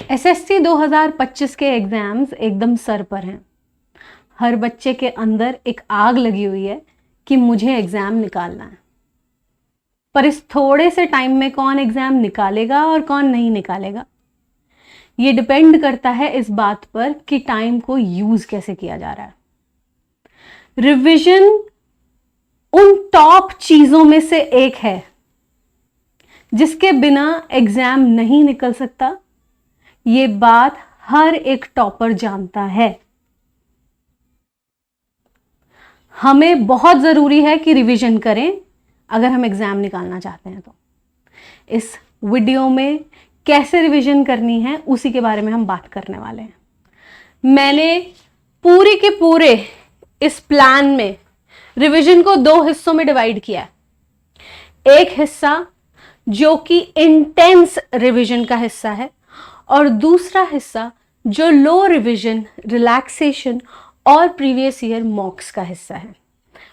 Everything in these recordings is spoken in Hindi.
एसएससी 2025 के एग्जाम्स एकदम सर पर हैं। हर बच्चे के अंदर एक आग लगी हुई है कि मुझे एग्जाम निकालना है, पर इस थोड़े से टाइम में कौन एग्जाम निकालेगा और कौन नहीं निकालेगा, ये डिपेंड करता है इस बात पर कि टाइम को यूज कैसे किया जा रहा है। रिवीजन उन टॉप चीजों में से एक है जिसके बिना एग्जाम नहीं निकल सकता। ये बात हर एक टॉपर जानता है। हमें बहुत जरूरी है कि रिवीजन करें अगर हम एग्जाम निकालना चाहते हैं। तो इस वीडियो में कैसे रिवीजन करनी है उसी के बारे में हम बात करने वाले हैं। मैंने पूरे के पूरे इस प्लान में रिवीजन को 2 हिस्सों में डिवाइड किया है। एक हिस्सा जो कि इंटेंस रिवीजन का हिस्सा है और दूसरा हिस्सा जो लो रिवीजन, रिलैक्सेशन और प्रीवियस ईयर मॉक्स का हिस्सा है।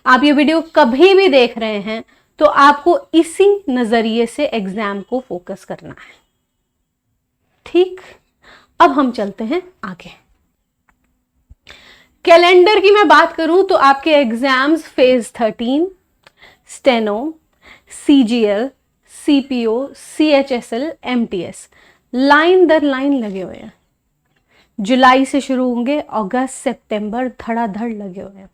आप ये वीडियो कभी भी देख रहे हैं तो आपको इसी नजरिए से एग्जाम को फोकस करना है। ठीक, अब हम चलते हैं आगे। कैलेंडर की मैं बात करूं तो आपके exams phase 13, steno, CGL, CPO, CHSL, MTS line दर लाइन लगे हुए हैं। जुलाई से शुरू होंगे, अगस्त, सितंबर धड़ाधड़ लगे हुए हैं।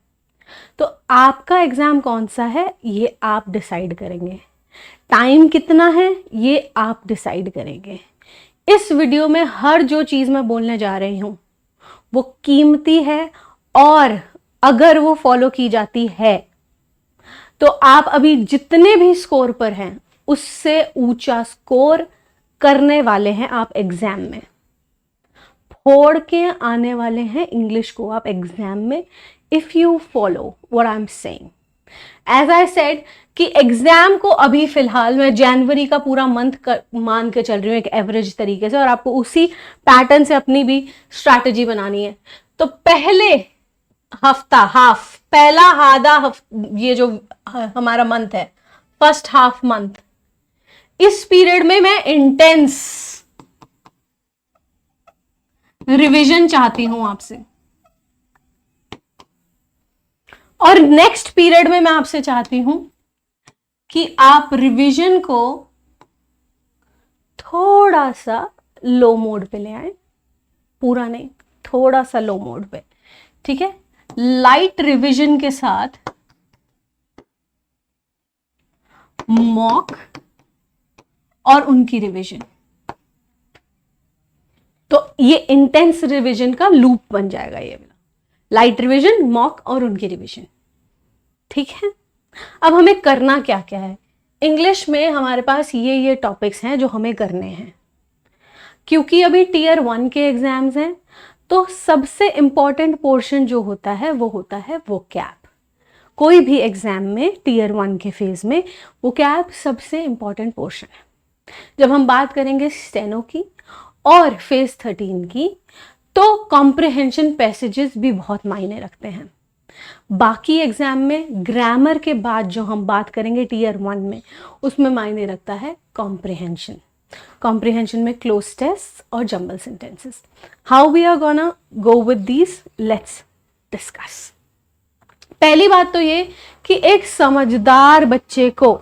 तो आपका एग्जाम कौन सा है ये आप डिसाइड करेंगे। टाइम कितना है ये आप डिसाइड करेंगे। इस वीडियो में हर जो चीज मैं बोलने जा रही हूं वो कीमती है और अगर वो फॉलो की जाती है तो आप अभी जितने भी स्कोर पर हैं उससे ऊंचा स्कोर करने वाले हैं आप एग्जाम में। फोड़ के आने वाले हैं इंग्लिश को आप एग्जाम में, if you follow what I am saying. As I said कि एग्जाम को अभी फिलहाल मैं जनवरी का पूरा मंथ मान के चल रही हूँ एक एवरेज तरीके से, और आपको उसी पैटर्न से अपनी भी स्ट्रैटेजी बनानी है। तो पहले हफ्ता, पहला आधा ये जो हमारा मंथ है, फर्स्ट हाफ मंथ, इस पीरियड में मैं इंटेंस रिवीजन चाहती हूं आपसे, और नेक्स्ट पीरियड में मैं आपसे चाहती हूं कि आप रिवीजन को थोड़ा सा लो मोड पे ले आए। पूरा नहीं, थोड़ा सा लो मोड पे, ठीक है। लाइट रिवीजन के साथ मॉक और उनकी रिवीजन, तो ये इंटेंस रिवीजन का लूप बन जाएगा। ये लाइट रिवीजन, मॉक और उनकी रिवीजन, ठीक है। अब हमें करना क्या क्या है। इंग्लिश में हमारे पास ये टॉपिक्स हैं जो हमें करने हैं। क्योंकि अभी टीयर 1 के एग्जाम्स हैं तो सबसे इंपॉर्टेंट पोर्शन जो होता है वो होता है वोकैब। कोई भी एग्जाम में टीयर 1 के फेज में वोकैब सबसे इंपॉर्टेंट पोर्शन है। जब हम बात करेंगे स्टेनो की और फेज 13 की तो कॉम्प्रिहेंशन पैसेजेस भी बहुत मायने रखते हैं। बाकी एग्जाम में ग्रामर के बाद जो हम बात करेंगे टीयर 1 में, उसमें मायने रखता है कॉम्प्रिहेंशन। कॉम्प्रिहेंशन में क्लोज टेस्ट और jumble sentences. How we are gonna go with these, let's discuss. पहली बात तो ये कि एक समझदार बच्चे को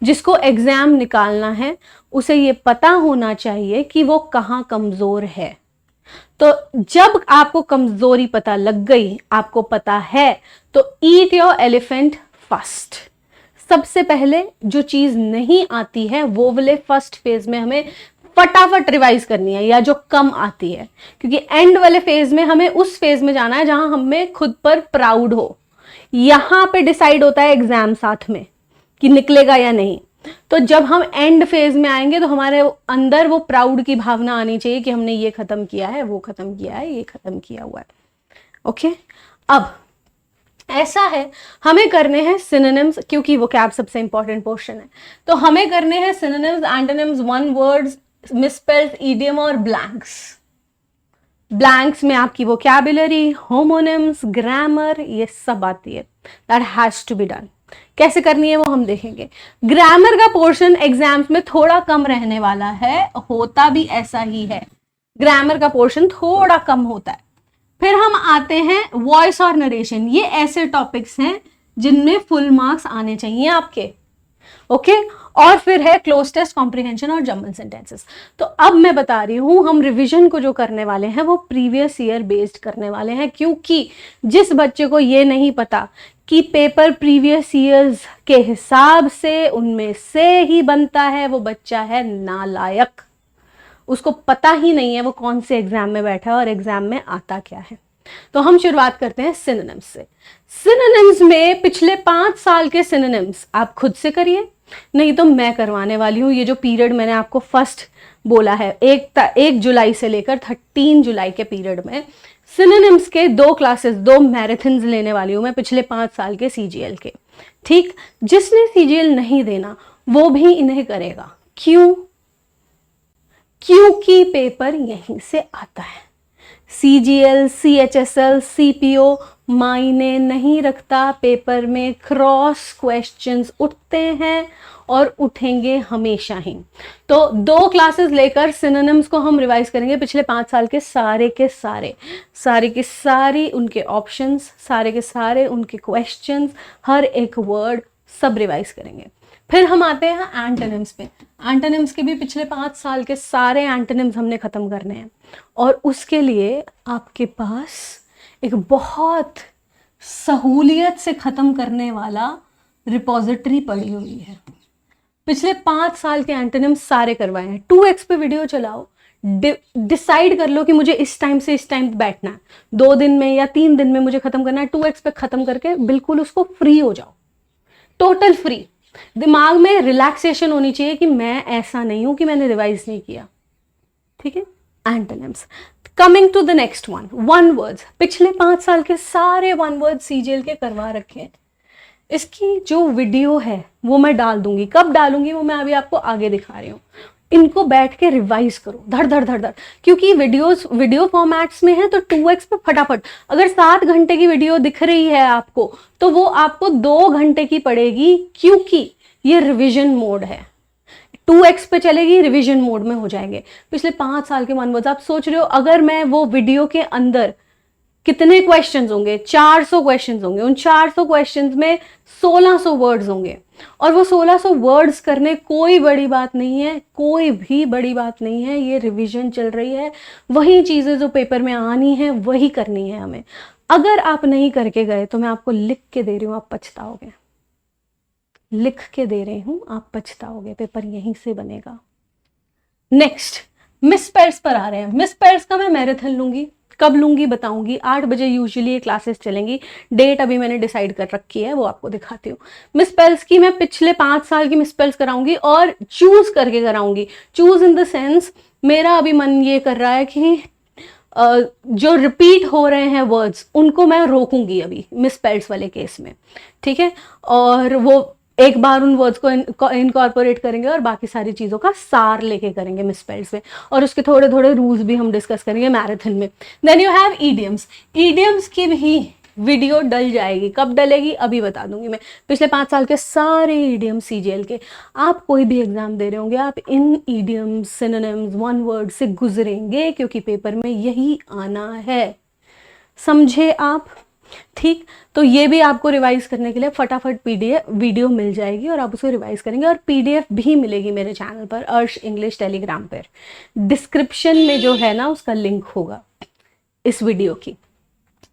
जिसको एग्जाम निकालना है उसे ये पता होना चाहिए कि वो कहाँ कमजोर है। तो जब आपको कमजोरी पता लग गई, आपको पता है, तो ईट योर एलिफेंट फर्स्ट। सबसे पहले जो चीज नहीं आती है वो वाले फर्स्ट फेज में हमें फटाफट रिवाइज करनी है, या जो कम आती है, क्योंकि एंड वाले फेज में हमें उस फेज में जाना है जहां हमें खुद पर प्राउड हो। यहां पे डिसाइड होता है एग्जाम साथ में कि निकलेगा या नहीं। तो जब हम एंड फेज में आएंगे तो हमारे अंदर वो प्राउड की भावना आनी चाहिए कि हमने ये खत्म किया है, वो खत्म किया है, ये खत्म किया हुआ है। ओके, अब ऐसा है, हमें करने हैं सिनोनिम्स, क्योंकि वोकैब सबसे इंपॉर्टेंट पोर्शन है। तो हमें करने हैं synonyms, antonyms, one words, misspelled, idiom और ब्लैंक्स। ब्लैंक्स में आपकी वोकैबुलरी, होमोनिम्स, ग्रामर, ये सब आती है। That has to be done. कैसे करनी है वो हम देखेंगे। ग्रामर का पोर्शन एग्जाम्स में थोड़ा कम रहने वाला है, होता भी ऐसा ही है। ग्रामर का पोर्शन थोड़ा कम होता है। फिर हम आते हैं वॉइस और नरेशन। ये ऐसे टॉपिक्स हैं जिनमें फुल मार्क्स आने चाहिए आपके, ओके। और फिर है क्लोज टेस्ट, कॉम्प्रिहेंशन और जंबल सेंटेंसेस। तो अब मैं बता रही हूं, हम रिवीजन को जो करने वाले हैं वो प्रीवियस ईयर बेस्ड करने वाले हैं, क्योंकि जिस बच्चे को ये नहीं पता कि पेपर प्रीवियस ईयर्स के हिसाब से उनमें से ही बनता है, वो बच्चा है नालायक। उसको पता ही नहीं है वो कौन से एग्जाम में बैठा है और एग्जाम में आता क्या है। तो हम शुरुआत करते हैं सिनोनिम्स से। सिनोनिम्स में पिछले 5 साल के सिनोनिम्स आप खुद से करिए, नहीं तो मैं करवाने वाली हूँ। ये जो पीरियड मैंने आपको फर्स्ट बोला है, 1 जुलाई से लेकर 13 जुलाई के पीरियड में सिनोनिम्स के 2 क्लासेस, 2 मैराथन्स लेने वाली हूँ मैं पिछले 5 साल के सीजीएल के। ठीक, जिसने सीजीएल नहीं देना वो भी इन्हें करेगा। क्यों? क्योंकि पेपर यहीं से आता है। सीजीएल, सीएचएसएल, सीपीओ मायने नहीं रखता, पेपर में क्रॉस क्वेश्चंस उठते हैं और उठेंगे हमेशा ही। तो 2 क्लासेस लेकर सिनोनिम्स को हम रिवाइज करेंगे, पिछले 5 साल के सारे के सारे उनके ऑप्शंस, सारे के सारे उनके क्वेश्चंस, हर एक वर्ड सब रिवाइज करेंगे। फिर हम आते हैं एंटोनिम्स पे। एंटोनिम्स के भी पिछले 5 साल के सारे एंटोनिम्स हमने खत्म करने हैं, और उसके लिए आपके पास एक बहुत सहूलियत से खत्म करने वाला रिपोजिटरी पड़ी हुई है। पिछले 5 साल के एंटोनिम्स सारे करवाए हैं। 2x पे वीडियो चलाओ, डिसाइड कर लो कि मुझे इस टाइम से इस टाइम बैठना है, 2 दिन में या 3 दिन में मुझे खत्म करना है। 2x पे खत्म करके बिल्कुल उसको फ्री हो जाओ, टोटल फ्री। दिमाग में रिलैक्सेशन होनी चाहिए कि मैं ऐसा नहीं हूं कि मैंने रिवाइज नहीं किया। ठीक है, antonyms. Coming to the next one words. पिछले 5 साल के सारे 1 वर्ड सीजीएल के करवा रखे हैं। इसकी जो वीडियो है वो मैं डाल दूंगी। कब डालूंगी वो मैं अभी आपको आगे दिखा रही हूँ। इनको बैठ के रिवाइज करो धड़ धड़ धड़ धड़, क्योंकि वीडियो फॉर्मेट्स में है तो 2x पे फटाफट। अगर 7 घंटे की वीडियो दिख रही है आपको तो वो आपको 2 घंटे की पड़ेगी, क्योंकि ये रिवीजन मोड है। 2x पे चलेगी, रिवीजन मोड में हो जाएंगे। पिछले 5 साल के 1 वर्ड्स। आप सोच रहे हो अगर मैं वो वीडियो के अंदर कितने क्वेश्चंस होंगे, 400 क्वेश्चंस होंगे, उन 400 क्वेश्चंस में 1600 वर्ड्स होंगे, और वो 1600 वर्ड्स करने कोई बड़ी बात नहीं है, कोई भी बड़ी बात नहीं है। ये रिवीजन चल रही है, वही चीजें जो पेपर में आनी है वही करनी है हमें। अगर आप नहीं करके गए तो मैं आपको लिख के दे रही हूँ, आप पछताओगे। लिख के दे रही हूँ, आप पछताओगे। पेपर यहीं से बनेगा। नेक्स्ट मिसस्पेल्स पर आ रहे हैं। मिसस्पेल्स का मैं मैराथन लूंगी। कब लूंगी बताऊंगी। 8 बजे यूजुअली ये क्लासेस चलेंगी। डेट अभी मैंने डिसाइड कर रखी है, वो आपको दिखाती हूँ। मिसस्पेल्स की मैं पिछले 5 साल की मिसस्पेल्स कराऊंगी और चूज करके कराऊंगी। चूज इन द सेंस, मेरा अभी मन ये कर रहा है कि जो रिपीट हो रहे हैं वर्ड्स उनको मैं रोकूंगी अभी मिसस्पेल्स वाले केस में। ठीक है, और वो एक बार उन वर्ड्स को इनकॉर्पोरेट करेंगे और बाकी सारी चीज़ों का सार लेके करेंगे मिसस्पेल्स में, और उसके थोड़े थोड़े रूल्स भी हम डिस्कस करेंगे मैराथन में। Then you have idioms. Idioms की भी वीडियो डल जाएगी। कब डलेगी अभी बता दूंगी मैं। पिछले 5 साल के सारे ईडियम्स सीजीएल के, आप कोई भी एग्जाम दे रहे होंगे आप इन ईडियम्स, सिनोनिम्स, 1 वर्ड से गुजरेंगे, क्योंकि पेपर में यही आना है। समझे आप? ठीक, तो ये भी आपको रिवाइज करने के लिए फटाफट पीडीएफ वीडियो मिल जाएगी और आप उसको रिवाइज करेंगे, और पीडीएफ भी मिलेगी मेरे चैनल पर, अर्श इंग्लिश टेलीग्राम पर। डिस्क्रिप्शन में जो है ना उसका लिंक होगा इस वीडियो की।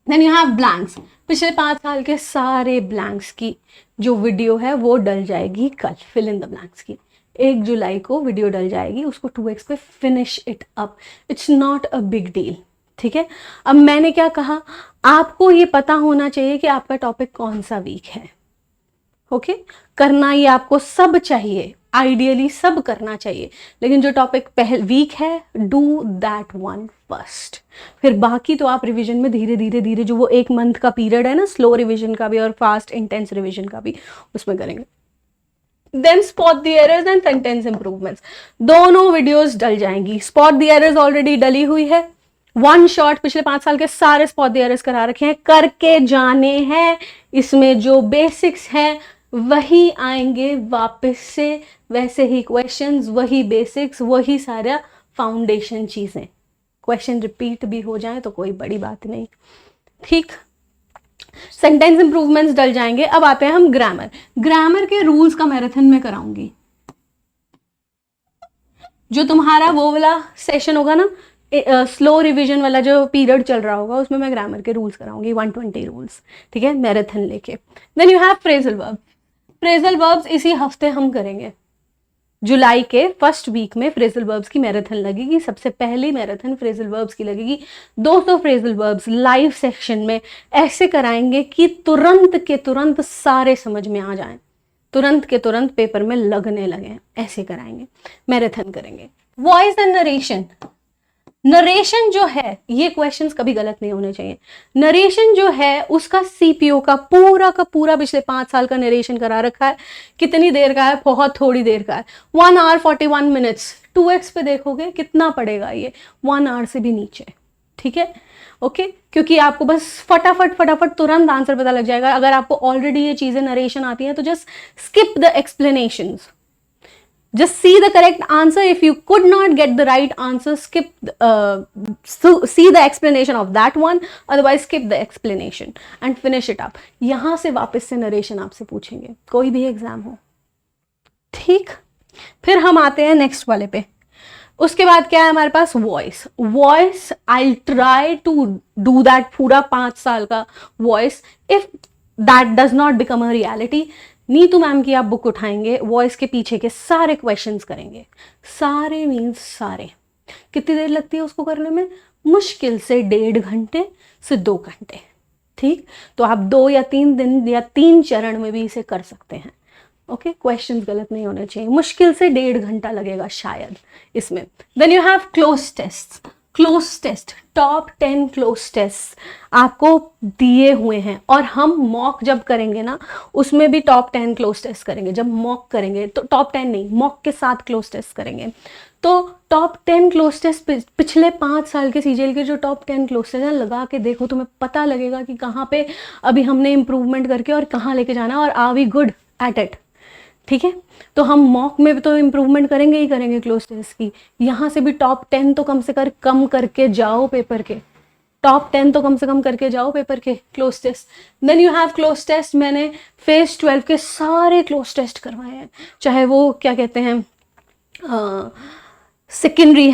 Then you have blanks. पिछले 5 साल के सारे ब्लैंक्स की जो वीडियो है वो डल जाएगी कल। फिल इन द ब्लैंक्स की 1 जुलाई को वीडियो डल जाएगी। उसको 2x पे finish it up. It's not a big deal. ठीक है, अब मैंने क्या कहा, आपको ये पता होना चाहिए कि आपका टॉपिक कौन सा वीक है। ओके, करना ये आपको सब चाहिए, आइडियली सब करना चाहिए, लेकिन जो टॉपिक वीक है डू दैट वन फर्स्ट। फिर बाकी तो आप रिवीजन में धीरे धीरे धीरे, जो वो 1 मंथ का पीरियड है ना, स्लो रिवीजन का भी और फास्ट इंटेंस रिवीजन का भी, उसमें करेंगे। Then spot the errors and sentence improvements. दोनों वीडियोस डल जाएंगी। स्पॉट द एरर्स ऑलरेडी डली हुई है। 1 शॉट पिछले 5 साल के सारे स्पॉट द एरर्स करा रखे हैं, करके जाने हैं। इसमें जो बेसिक्स हैं वही आएंगे वापस से, वैसे ही क्वेश्चंस, वही बेसिक्स, वही सारा फाउंडेशन चीजें। क्वेश्चन रिपीट भी हो जाए तो कोई बड़ी बात नहीं, ठीक। सेंटेंस इंप्रूवमेंट्स डल जाएंगे। अब आते हैं हम ग्रामर। ग्रामर के रूल्स का मैराथन में कराऊंगी। जो तुम्हारा वो वाला सेशन होगा ना, स्लो रिवीजन वाला जो पीरियड चल रहा होगा, उसमें मैं ग्रामर के रूल्स कराऊंगी, 120 रूल्स, ठीक है, मैराथन लेके। Then you have phrasal verb. Phrasal verbs इसी हफ्ते हम करेंगे। जुलाई के फर्स्ट वीक में फ्रेजल वर्ब्स की मैराथन लगेगी। सबसे पहली मैराथन फ्रेजल वर्ब्स की लगेगी। 200 फ्रेजल वर्ब्स लाइव सेक्शन में ऐसे कराएंगे कि तुरंत के तुरंत सारे समझ में आ जाएं, तुरंत के तुरंत पेपर में लगने लगे, ऐसे कराएंगे, मैराथन करेंगे। Voice and narration. नरेशन जो है, ये क्वेश्चंस कभी गलत नहीं होने चाहिए। नरेशन जो है उसका सीपीओ का पूरा पिछले 5 साल का नरेशन करा रखा है। कितनी देर का है? बहुत थोड़ी देर का है, 1 hour 41 minutes। 2x पे देखोगे कितना पड़ेगा ये, 1 hour से भी नीचे, ठीक है, ओके। क्योंकि आपको बस फटाफट तुरंत आंसर पता लग जाएगा। अगर आपको ऑलरेडी ये चीजें नरेशन आती हैं तो just skip the explanations, just see the correct answer. If you could not get the right answer, skip see the explanation of that one, otherwise skip the explanation and finish it up. यहां से वापस से नरेशन आपसे पूछेंगे, कोई भी एग्जाम हो, ठीक। फिर हम आते हैं नेक्स्ट वाले पे। उसके बाद क्या है हमारे पास? Voice. Voice I try to do that पूरा 5 साल का voice. If that does not become a reality, Neetu ma'am की आप बुक उठाएंगे, वॉइस के पीछे के सारे क्वेश्चंस करेंगे। सारे मीन्स सारे। कितनी देर लगती है उसको करने में? मुश्किल से 1.5 घंटे से 2 घंटे, ठीक। तो आप 2 या 3 दिन या 3 चरण में भी इसे कर सकते हैं, ओके। क्वेश्चंस गलत नहीं होने चाहिए। मुश्किल से 1.5 घंटा लगेगा शायद इसमें। Then you have cloze test. Cloze test, top 10 cloze test आपको दिए हुए हैं, और हम मॉक जब करेंगे ना उसमें भी टॉप 10 क्लोज टेस्ट करेंगे। जब मॉक करेंगे तो टॉप 10 नहीं, मॉक के साथ क्लोज टेस्ट करेंगे। तो टॉप 10 क्लोज टेस्ट पिछले 5 साल के सीजीएल के जो टॉप 10 क्लोज टेस्ट हैं लगा के देखो, तुम्हें पता लगेगा कि कहाँ पे अभी हमने इंप्रूवमेंट करके और कहाँ लेके जाना, और are we good at it, ठीक है। तो हम मॉक में भी तो इम्प्रूवमेंट करेंगे ही करेंगे क्लोज टेस्ट की। यहाँ से भी टॉप 10 तो कम से कम करके जाओ पेपर के, टॉप 10 तो कम से कम करके जाओ पेपर के cloze test. Then you have cloze test. मैंने फेज 12 के सारे क्लोज टेस्ट करवाए हैं, चाहे वो क्या कहते हैं सेकेंडरी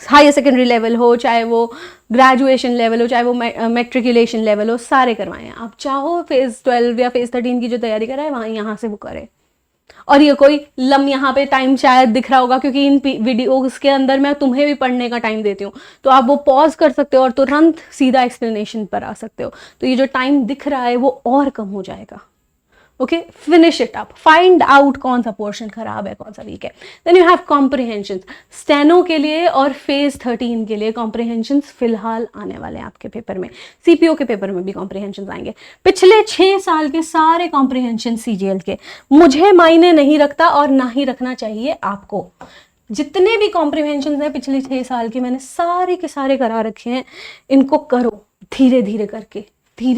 हायर सेकेंडरी लेवल हो, चाहे वो ग्रेजुएशन लेवल हो, चाहे वो मेट्रिकुलेशन लेवल हो, सारे करवाए हैं। आप चाहो फेज 12 या फेज 13 की जो तैयारी कराए वहाँ यहाँ से वो करे। और ये कोई यहाँ पे टाइम शायद दिख रहा होगा, क्योंकि इन वीडियोस के अंदर मैं तुम्हें भी पढ़ने का टाइम देती हूँ, तो आप वो पॉज कर सकते हो और तुरंत सीधा एक्सप्लेनेशन पर आ सकते हो। तो ये जो टाइम दिख रहा है वो और कम हो जाएगा, okay. Finish it up, find out कौन सा पोर्शन खराब है, कौन सा वीक है। Then you have comprehension. Steno के लिए और फेज 13 के लिए कॉम्प्रिहेंशन फिलहाल आने वाले हैं आपके पेपर में। सीपीओ के पेपर में भी कॉम्प्रिहेंशन आएंगे। पिछले 6 साल के सारे कॉम्प्रिहेंशन सीजीएल के मुझे मायने नहीं रखता और ना ही रखना चाहिए आपको। जितने भी कॉम्प्रिहेंशन हैं पिछले 6 साल के, मैंने सारे के सारे करा रखे हैं। इनको करो धीरे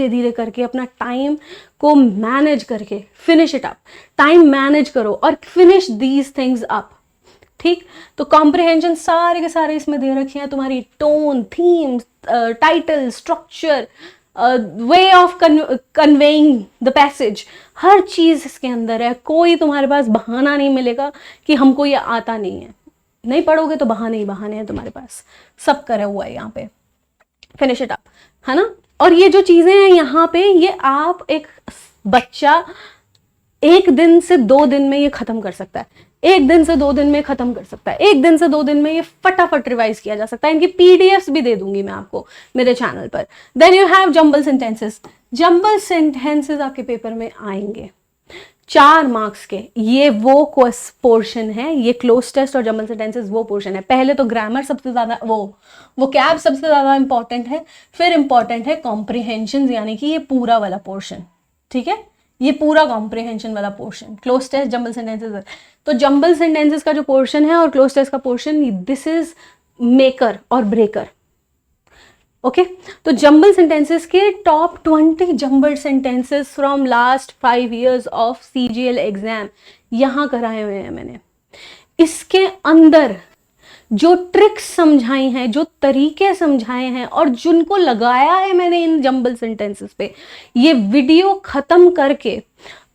धीरे करके अपना टाइम को मैनेज करके finish it up. Time manage करो और फिनिश दीज थिंग्स अप, ठीक। तो कॉम्प्रिहेंशन सारे के सारे इसमें दे रखे हैं। तुम्हारी tone, theme, title, structure, way of conveying the passage, हर चीज इसके अंदर है। कोई तुम्हारे पास बहाना नहीं मिलेगा कि हमको ये आता नहीं है। नहीं पढ़ोगे तो बहाने ही बहाने हैं तुम्हारे पास, सब करा हुआ है यहाँ पे। फिनिश इट अप, है ना। और ये जो चीजें हैं यहाँ पे, ये आप एक बच्चा 1 दिन से 2 दिन में ये खत्म कर सकता है, 1 दिन से 2 दिन में खत्म कर सकता है, 1 दिन से 2 दिन में ये फटाफट रिवाइज किया जा सकता है। इनकी पीडीएफ्स भी दे दूंगी मैं आपको मेरे चैनल पर। Then you have jumble sentences. Jumble sentences आपके पेपर में आएंगे 4 मार्क्स के। ये वो पोर्शन है, ये क्लोज टेस्ट और जंबल सेंटेंसेस वो पोर्शन है। पहले तो ग्रामर सबसे ज्यादा, वो कैब सबसे ज्यादा इंपॉर्टेंट है, फिर इंपॉर्टेंट है कॉम्प्रिहेंशन, यानी कि ये पूरा वाला पोर्शन, ठीक है। ये पूरा कॉम्प्रिहेंशन वाला portion, cloze test, jumble sentences. तो जंबल सेंटेंसेस का जो पोर्शन है और क्लोज टेस्ट का पोर्शन, दिस इज मेकर और ब्रेकर, ओके। तो जंबल सेंटेंसेस के top 20 jumble sentences from last 5 years of CGL exam यहां कराए हुए हैं मैंने। इसके अंदर जो ट्रिक्स समझाई हैं, जो तरीके समझाए हैं और जिनको लगाया है मैंने इन जंबल सेंटेंसेस पे, ये वीडियो खत्म करके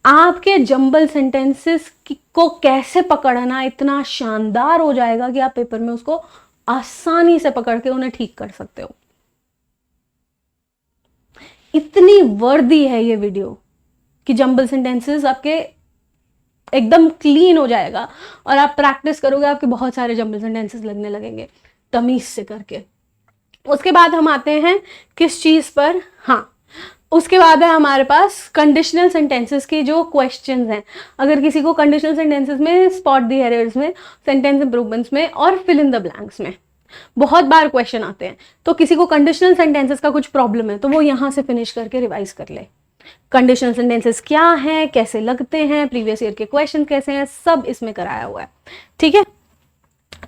आपके जंबल सेंटेंसेस को कैसे पकड़ना इतना शानदार हो जाएगा कि आप पेपर में उसको आसानी से पकड़ के उन्हें ठीक कर सकते हो। इतनी वर्दी है ये वीडियो कि जंबल सेंटेंसेस आपके एकदम क्लीन हो जाएगा और आप प्रैक्टिस करोगे, आपके बहुत सारे जंबल सेंटेंसेस लगने लगेंगे तमीज से करके। उसके बाद हम आते हैं किस चीज पर, हाँ, उसके बाद है हमारे पास कंडीशनल सेंटेंसेस के जो क्वेश्चंस हैं। अगर किसी को कंडीशनल सेंटेंसेस में, स्पॉट द एरर्स में, सेंटेंस इंप्रूवमेंट्स में और फिल इन द ब्लैंक्स में बहुत बार क्वेश्चन आते हैं, तो किसी को कंडीशनल सेंटेंसेस का कुछ प्रॉब्लम है तो वो यहां से फिनिश करके रिवाइज कर ले। कंडीशनल सेंटेंसेस क्या हैं, कैसे लगते हैं, प्रीवियस ईयर के क्वेश्चन कैसे हैं, सब इसमें कराया हुआ है। ठीक है,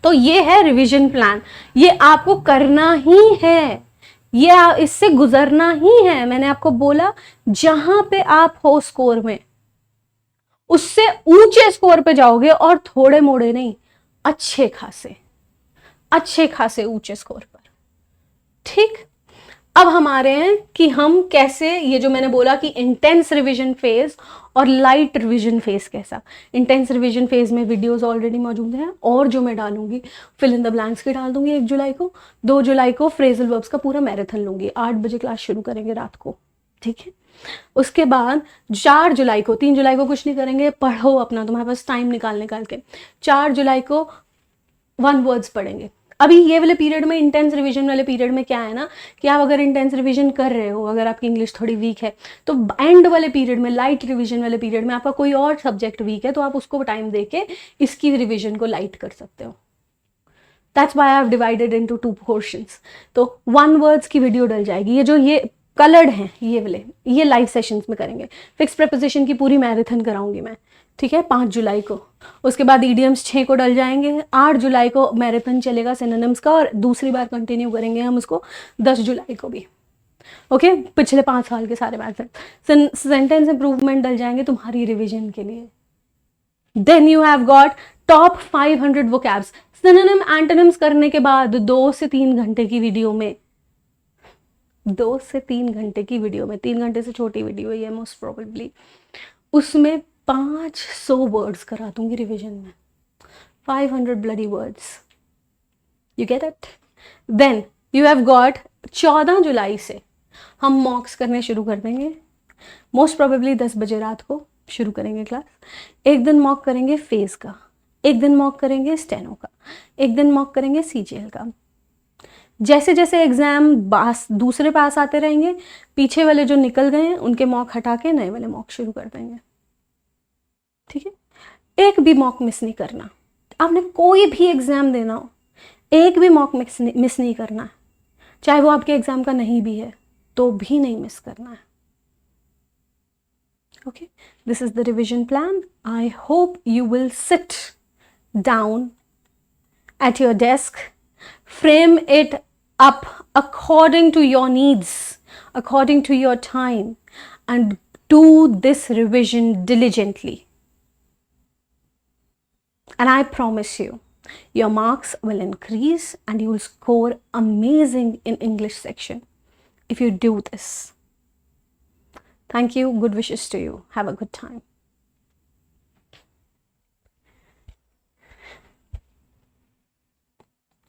तो ये है रिवीजन प्लान, ये आपको करना ही है, ये इससे गुजरना ही है। मैंने आपको बोला जहां पे आप हो स्कोर में, उससे ऊंचे स्कोर पे जाओगे और थोड़े मोड़े नहीं, अच्छे खासे ऊंचे स्कोर पर। ठीक, अब हमारे हैं कि हम कैसे, ये जो मैंने बोला कि इंटेंस रिवीजन फेज और लाइट रिवीजन फेज कैसा। इंटेंस रिवीजन फेज में वीडियोस ऑलरेडी मौजूद हैं और जो मैं डालूंगी फिल इन द ब्लैंक्स की डाल दूंगी 1 जुलाई को। 2 जुलाई को फ्रेजल वर्ब्स का पूरा मैराथन लूंगी, 8 बजे क्लास शुरू करेंगे रात को। ठीक है, उसके बाद 4 जुलाई को, 3 जुलाई को कुछ नहीं करेंगे, पढ़ो अपना, तुम्हारे पास टाइम निकाल के 4 जुलाई को 1 वर्ड्स पढ़ेंगे। अभी ये वाले पीरियड में, इंटेंस रिवीजन वाले पीरियड में क्या है ना कि आप अगर इंटेंस रिवीजन कर रहे हो, अगर आपकी इंग्लिश थोड़ी वीक है, तो एंड वाले पीरियड में, लाइट रिवीजन वाले पीरियड में आपका कोई और सब्जेक्ट वीक है तो आप उसको टाइम देके इसकी रिवीजन को लाइट कर सकते हो। That's why I have divided into 2 portions. तो 1 वर्ड्स की वीडियो डल जाएगी। ये जो ये कलर्ड हैं ये वाले, ये लाइव सेशंस में करेंगे। फिक्स प्रेपोजिशन की पूरी मैराथन कराऊंगी मैं, ठीक है, 5 जुलाई को। उसके बाद ईडियम्स 6 को डल जाएंगे। 8 जुलाई को मैराथन चलेगा सिनोनिम्स का और दूसरी बार कंटिन्यू करेंगे हम उसको 10 जुलाई को भी। ओके, पिछले 5 साल के सारे मैथड। सेंटेंस इंप्रूवमेंट डल जाएंगे तुम्हारी रिवीजन के लिए। Then you have got top 500 vocabs. Synonym antonyms करने के बाद 2 से 3 घंटे की वीडियो में, 2 से 3 घंटे की वीडियो में, 3 घंटे से छोटी वीडियो है ये मोस्ट प्रोबेबली, उसमें 500 वर्ड्स करा दूंगी रिवीजन में। 500 bloody words, you get it. Then you have got 14 जुलाई से हम मॉक्स करने शुरू कर देंगे। मोस्ट प्रोबेबली 10 बजे रात को शुरू करेंगे क्लास। एक दिन मॉक करेंगे फेज का, एक दिन मॉक करेंगे स्टेनो का, एक दिन मॉक करेंगे सीजीएल का। जैसे जैसे एग्जाम दूसरे पास आते रहेंगे, पीछे वाले जो निकल गए हैं उनके मॉक हटा के नए वाले मॉक शुरू कर देंगे। ठीक है, एक भी मॉक मिस नहीं करना। आपने कोई भी एग्जाम देना हो, एक भी मॉक मिस नहीं करना है, चाहे वो आपके एग्जाम का नहीं भी है तो भी नहीं मिस करना है। Okay, this is the revision plan. I hope you will sit down at your desk, frame it up according to your needs, according to your time, and do this revision diligently. And I promise you, your marks will increase and you will score amazing in English section if you do this. Thank you. Good wishes to you. Have a good time.